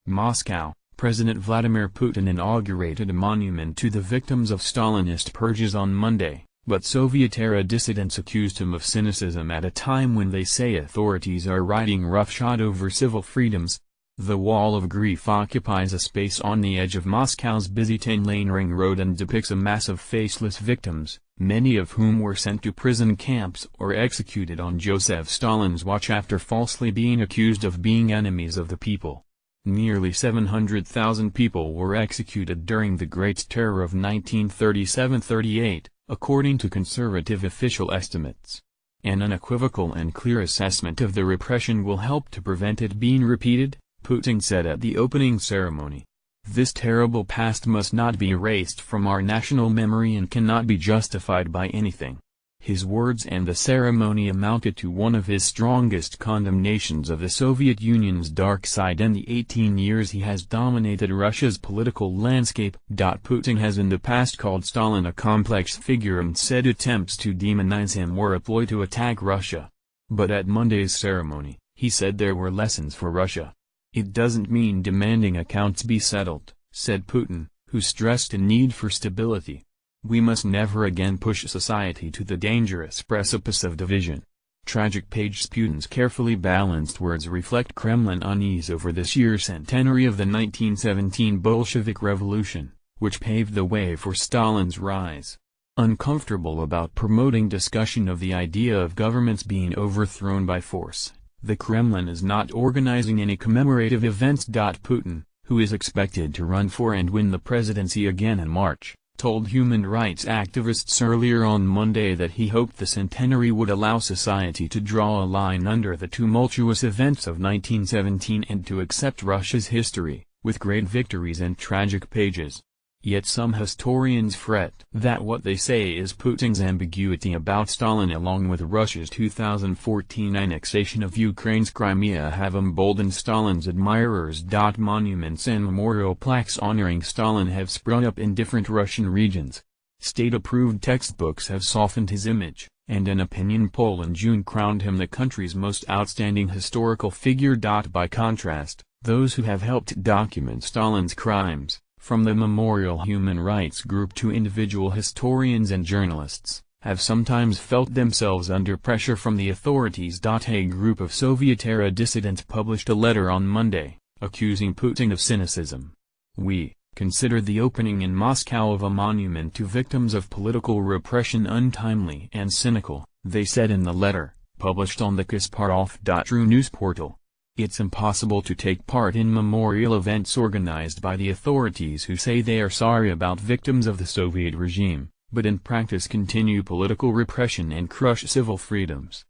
Moscow, President Vladimir Putin inaugurated a monument to the victims of Stalinist purges on Monday, but Soviet-era dissidents accused him of cynicism at a time when they say authorities are riding roughshod over civil freedoms. The Wall of Grief occupies a space on the edge of Moscow's busy 10-lane ring road and depicts a mass of faceless victims, many of whom were sent to prison camps or executed on Joseph Stalin's watch after falsely being accused of being enemies of the people. Nearly 700,000 people were executed during the Great Terror of 1937–38, according to conservative official estimates. An unequivocal and clear assessment of the repression will help to prevent it being repeated, Putin said at the opening ceremony. This terrible past must not be erased from our national memory and cannot be justified by anything. His words and the ceremony amounted to one of his strongest condemnations of the Soviet Union's dark side in the 18 years he has dominated Russia's political landscape. Putin has in the past called Stalin a complex figure and said attempts to demonize him were a ploy to attack Russia. But at Monday's ceremony, he said there were lessons for Russia. It doesn't mean demanding accounts be settled, said Putin, who stressed a need for stability. We must never again push society to the dangerous precipice of division. Tragic page. Putin's carefully balanced words reflect Kremlin unease over this year's centenary of the 1917 Bolshevik Revolution, which paved the way for Stalin's rise. Uncomfortable about promoting discussion of the idea of governments being overthrown by force, the Kremlin is not organizing any commemorative events. Putin, who is expected to run for and win the presidency again in March, told human rights activists earlier on Monday that he hoped the centenary would allow society to draw a line under the tumultuous events of 1917 and to accept Russia's history, with great victories and tragic pages. Yet some historians fret that what they say is Putin's ambiguity about Stalin along with Russia's 2014 annexation of Ukraine's Crimea have emboldened Stalin's admirers. Monuments and memorial plaques honoring Stalin have sprung up in different Russian regions. State-approved textbooks have softened his image, and an opinion poll in June crowned him the country's most outstanding historical figure. By contrast, those who have helped document Stalin's crimes, from the Memorial Human Rights Group to individual historians and journalists, have sometimes felt themselves under pressure from the authorities. A group of Soviet-era dissidents published a letter on Monday, accusing Putin of cynicism. We consider the opening in Moscow of a monument to victims of political repression untimely and cynical, they said in the letter, published on the Kasparov.ru news portal. It's impossible to take part in memorial events organized by the authorities who say they are sorry about victims of the Soviet regime, but in practice continue political repression and crush civil freedoms.